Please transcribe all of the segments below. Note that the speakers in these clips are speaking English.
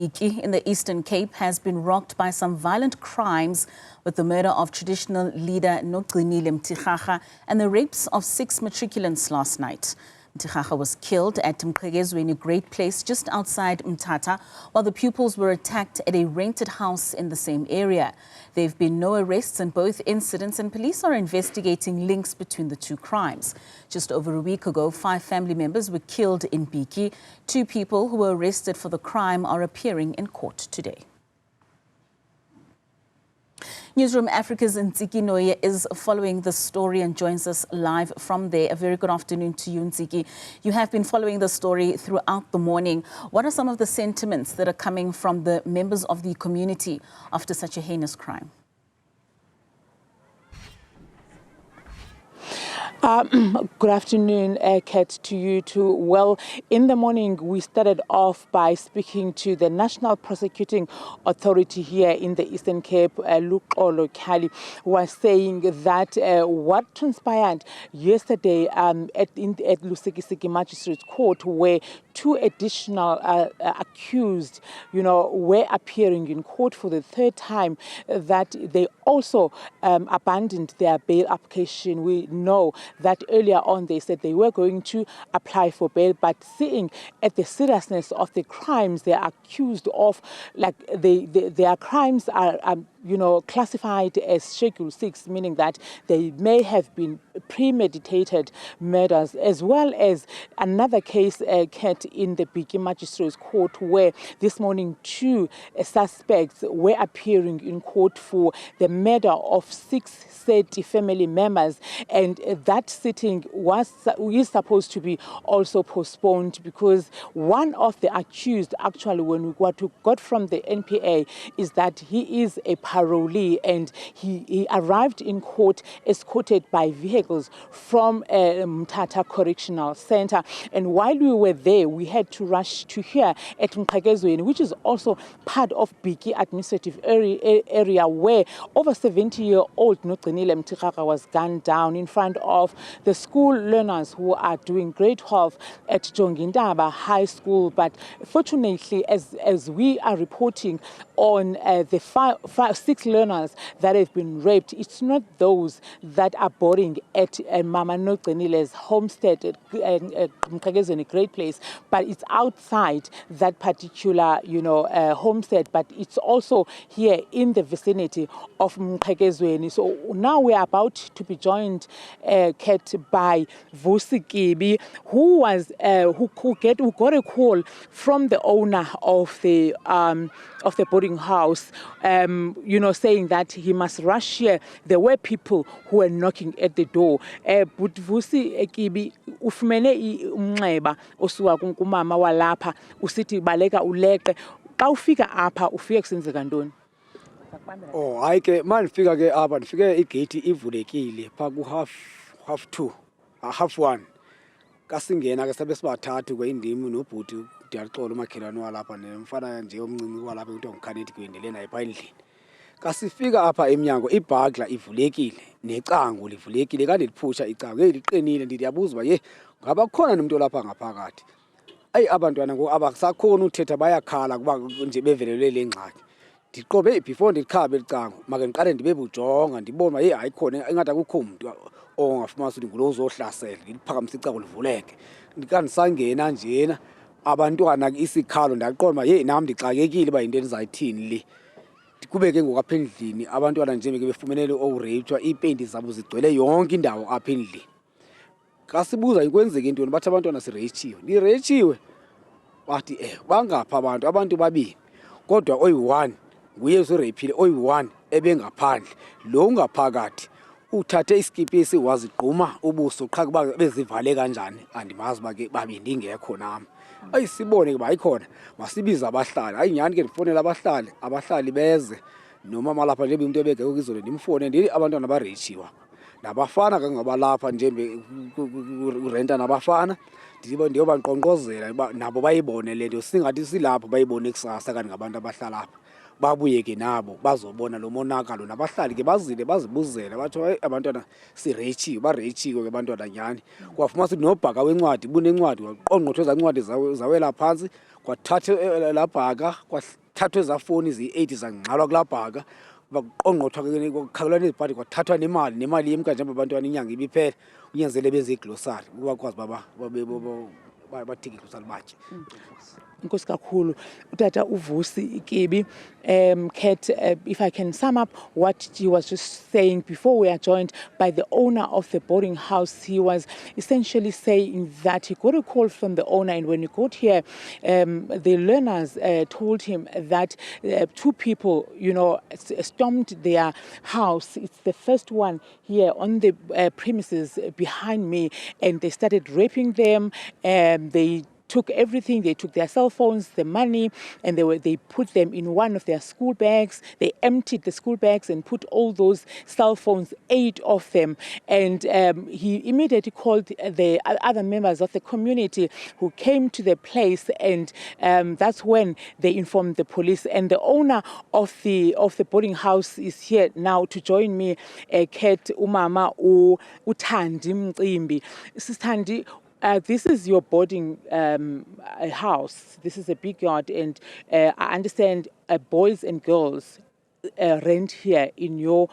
Bityi in the Eastern Cape has been rocked by some violent crimes with the murder of traditional leader Nogcinile Mtirara and the rapes of 6 matriculants last night. Mthatha was killed at Mqhekezweni Great Place just outside Mthatha, while the pupils were attacked at a rented house in the same area. There have been no arrests in both incidents, and police are investigating links between the two crimes. Just over a week ago, 5 family members were killed in Bityi. 2 people who were arrested for the crime are appearing in court today. Newzroom Africa's Ntsiki Nohiya is following the story and joins us live from there. A very good afternoon to you, Ntsiki. You have been following the story throughout the morning. What are some of the sentiments that are coming from the members of the community after such a heinous crime? Good afternoon, Kat, to you too. Well, in the morning, we started off by speaking to the National Prosecuting Authority here in the Eastern Cape, Luxolo Kali, was saying that what transpired yesterday at Ntsiki Magistrates Court, where 2 additional accused, were appearing in court for the 3rd time, that they also abandoned their bail application. We know that earlier on they said they were going to apply for bail, but seeing at the seriousness of the crimes they are accused of, like their crimes are classified as Schedule 6, meaning that they may have been premeditated murders, as well as another case, Kat, in the Bityi Magistrates Court, where this morning 2 suspects were appearing in court for the murder of 6 said family members, and that sitting is supposed to be also postponed because one of the accused, actually, what we got from the NPA is that he is a parolee, and he arrived in court escorted by vehicles from Mthatha Correctional Center. And while we were there, we had to rush to here at Mqhekezweni, which is also part of Bityi administrative area, where over 70-year-old Nogcinile Mtirara was gunned down in front of the school learners who are doing great health at Jongindaba High School. But fortunately, as we are reporting on the 6 learners that have been raped, it's not those that are boarding at Mama Nogcinile's homestead at Mqhekezweni Great Place, but it's outside that particular, homestead, but it's also here in the vicinity of Mqhekezweni. So now we are about to be joined, Kat, by Vusi, who got a call from the owner of the boarding house, saying that he must rush here. There were people who were knocking at the door. But Vusi Kibi ufumene umnxeba osuka kumama walapha usithi baleka uleqe. Xa ufika apha ufike kusenzeka ntoni? Oh, hayi ke mandifika ke apha ndifike igate ivulekile pha ku half 2 half 1 kasingena ke sabe sibathathu kwindimi nobhuti ndiyaxola umakhelwane walapha nemfana nje omncinci walapha into ngikhanethi kwendele naye pha endlini. Kasifika apha eminyango ibhagla ivulekile necango livulekile kanti liphusha icango liqinile. Ndiyabuza uba ngaba khona nomuntu olapha ngaphakathi. Ayi abantwana ngoku abasakhona uthetha bayakhala kuba nje bevelelwe le ngxaki. Ndiqobe before ndikhabe licango make ngiqale ndibe bujonga ndibona hayi khona engathi akukho umuntu ongafumana ukuthi ngulo uzohlasela. Ngiliphakamise icango livuleke ndikandisangena njena abantwana isikhalo ndaqonda nami ndixakekile ba into endizayithini le. Kube ke ngokapha endlini abantwana nje befumenele owuraped, iipendi zabo zigcwele yonke indawo apha endlini. Kasibuza ikwenzeke intoni, bathi abantwana sirechiwe. Ndirechiwe bathi bangapha abantu babini, kodwa oyi-1 nguye osurapile, oyi-1 ebengaphandle. Lo ungaphakathi uthathe iskipisi wazigquma ubuso qha kuba bezivale kanjani andimazi uba ke babini ingekho nami. Ayisibone ke bayikhona masibiza abahlali. Hayi nyani ke ndifonela abahlali beze noma malapha nje umuntu ebegeke izolo ndimfone ndithi abantwana barechiwa nabafana kangabalapha nje urenta nabafana ndiyobanqonqozela nabo bayibone le nto singathi silapho bayibone kusasa kanti ngabantu abahlala apha. babuye ke nabo bazobona lo monakalo nabahlali ke bazile bazibuzele bathi hayi abantwana barechiwe ke abantwana nyani kwafuma sithi nobhaka wencwadi bunencwadi waqongqothwe zancwadi zawela phansi kwathatha labhaka kwathathwe zafoni zi8 zangxalwa kulabhaka baqongqothwa ke kokukhakelwa nezibhadi kwathathwa nemali yemka njengoba abantwana inyanga ibiphela unyanzele benze iglosary ukwazi baba bathiki iglosary bathe. Inkosi kakhulu utata uvusi Kibi. Kat, if I can sum up what he was just saying before we are joined by the owner of the boarding house, he was essentially saying that he got a call from the owner, and when he got here, the learners told him that 2 people, stormed their house. It's the first one here on the premises behind me, and they started raping them. They took everything. They took their cell phones, the money, and they put them in one of their school bags. They emptied the school bags and put all those cell phones, 8 of them. And he immediately called the other members of the community who came to the place, and that's when they informed the police. And the owner of the boarding house is here now to join me, Kat Umama Uthandi Mcimbi. Sithandi, this is your boarding house. This is a big yard, and I understand boys and girls rent here in your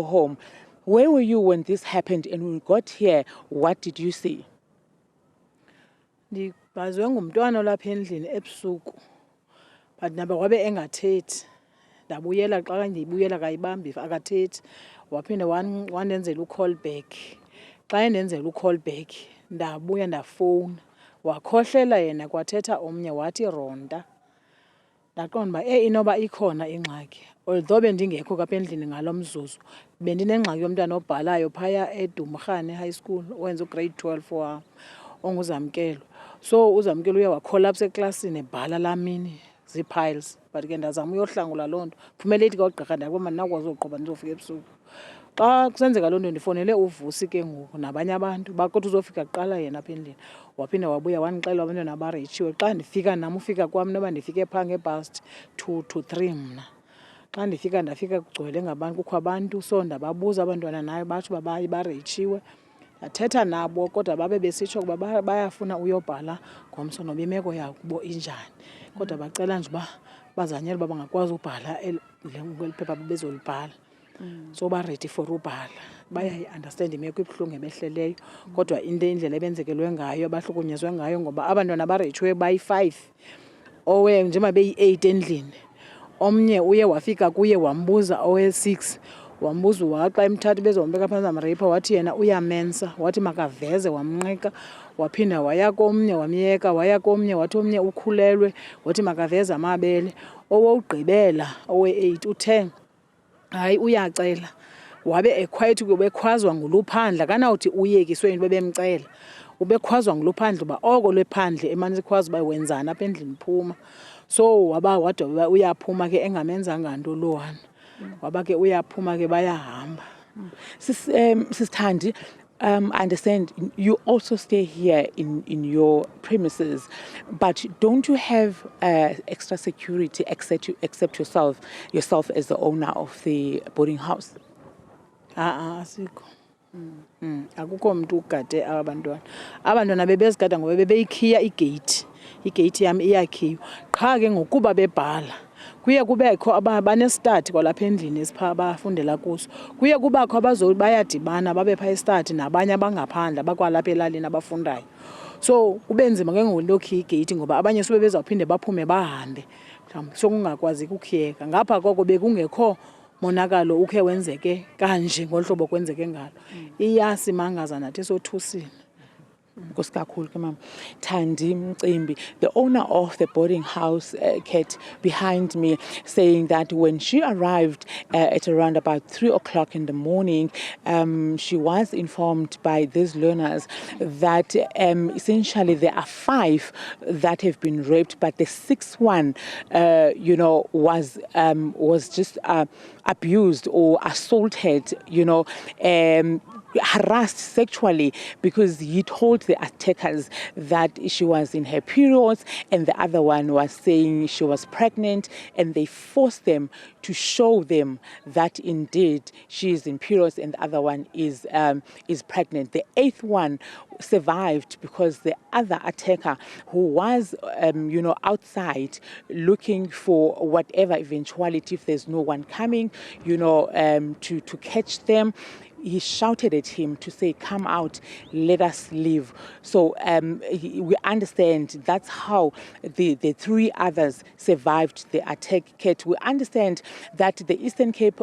home. Where were you when this happened, and when you got here, what did you see? Ndibazwe ngumntwana lapha endlini ebusuku, but naba wabe engathethi. Ndabuyela xa ndibuyela kayibambi akathethi. Waphinde wandenzela u-call back. Xa endenzela u-call back, ndabuya ndafowuna, wakhohlela yena kwathetha omnye wathi ronda. Ndaqonda uba inoba ikhona ingxaki. Although bendingekho kapha endlini ngalo mzuzu, bendinengxaki yomntwana obhalayo phaya eDumrhane High School owenza ugrade 12 onguzamkelo. So uzamkelo uye wacollapse eklasini ebhala lamini zii-piles, but ke ndazama uyohlangula loo nto. Phumele ithi kwagqirha ndakuba ndinakwazi uqoba ndizofika ebusuku. Xa kusenzeka loo nto ndifonele uvusi ke ngoku nabanye abantu bakothi uzofika kuqala yena apha endlini. Waphinde wabuya wandixelela abantwana abareyitsiwe. Xa ndifika nam ufika kwam noba ndifike phaa ngepast 2 to 3 mna. Xa ndafika kugcwele ngabantu, kukho abantu, so ndababuza abantwana nayo batsho uba bareyitsiwe. Ndathetha nabo kodwa babe besitsho ukuba bayafuna uyobhala ngomso noba imeko yakubo injani. Kodwa bacela nje uba bazanyele uba bangakwazi ubhala kweli phepha bezolibhala. So ba-ready for ubhala. Bayayi-understand imeko ibuhlungu ebehleleyo, kodwa indlela ebenzekelwe ngayo, abahlukunyezwe ngayo, ngoba abantwana abareyitshiweyo bayi-5 njengoba beyi-8 endlini. Omnye uye wafika kuye wambuza owe-6, wambuza waxa eMthatha bezombeka phantsi amreyipha, wathi yena uyamensa, wathi makaveze, wamnqika. Waphinda waya komnye wamyeka, waya komnye wathi omnye ukhulelwe, wathi makaveze amabele. Owokugqibela owe-8 uthe hayi uyacela, wabe ekhwayithi ubekhwazwa nguluphandla, kanawuthi uyekiswe into bebemcela. Ubekhwazwa nguluphandla uba oko lwephandle emane sikhwaza uba wenzani apha endlini phuma. So wade uyaphuma ke engamenzanga nto lowana. Waba ke uyaphuma ke bayahamba. Sithandi, I understand you also stay here in your premises, but don't you have extra security except yourself as the owner of the boarding house? Asikho. Akukho mntu ugade abantwana. Abantwana bebezigada ngoba bebeyikhiya igate. Igate yami iyakhiwa. Qha ke ngokuba bebhala, kuye kubekho abanestart kwalapha endlini esipha abafundela kuso. Kuye kubakho bayadibana babe pha estart nabanye abangaphandle abakwalapha elalini abafundayo. So kube nzima ke ngolokhi igate ngoba abanye sube bezawuphinde baphume bahambe. Mhlawumbe sokungakwazi ukukhiyeka. Ngapha koko bekungekho monakalo ukhe wenzeke kanje ngolhlobo kwenzeke ngalo. Iyasimangaza nathi sothusini. Thandi Mcimbi, the owner of the boarding house, Kat, behind me, saying that when she arrived at around about 3 o'clock in the morning, she was informed by these learners that essentially there are 5 that have been raped, but the 6th one, was just abused or assaulted, harassed sexually because he told the attackers that she was in her periods and the other one was saying she was pregnant, and they forced them to show them that indeed she is in periods and the other one is pregnant. The 8th one survived because the other attacker, who was outside looking for whatever eventuality if there's no one coming to catch them, he shouted at him to say, "Come out, let us leave." So we understand that's how the 3 others survived the attack. Kate, we understand that the Eastern Cape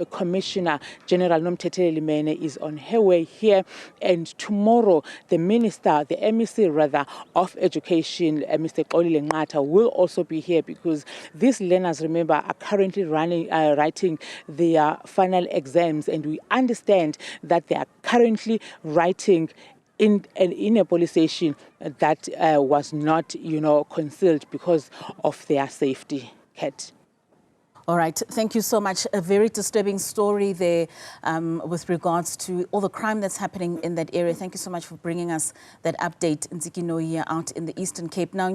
Commissioner General Ntsiki is on her way here, and tomorrow the MEC of Education, Mr. Mqhekezweni, will also be here because these learners, remember, are currently writing their final exams, and we understand that they are currently writing in a police station that was not, concealed because of their safety. Kat. All right, thank you so much. A very disturbing story there with regards to all the crime that's happening in that area. Thank you so much for bringing us that update, Ntsiki Nohiya, out in the Eastern Cape. Now.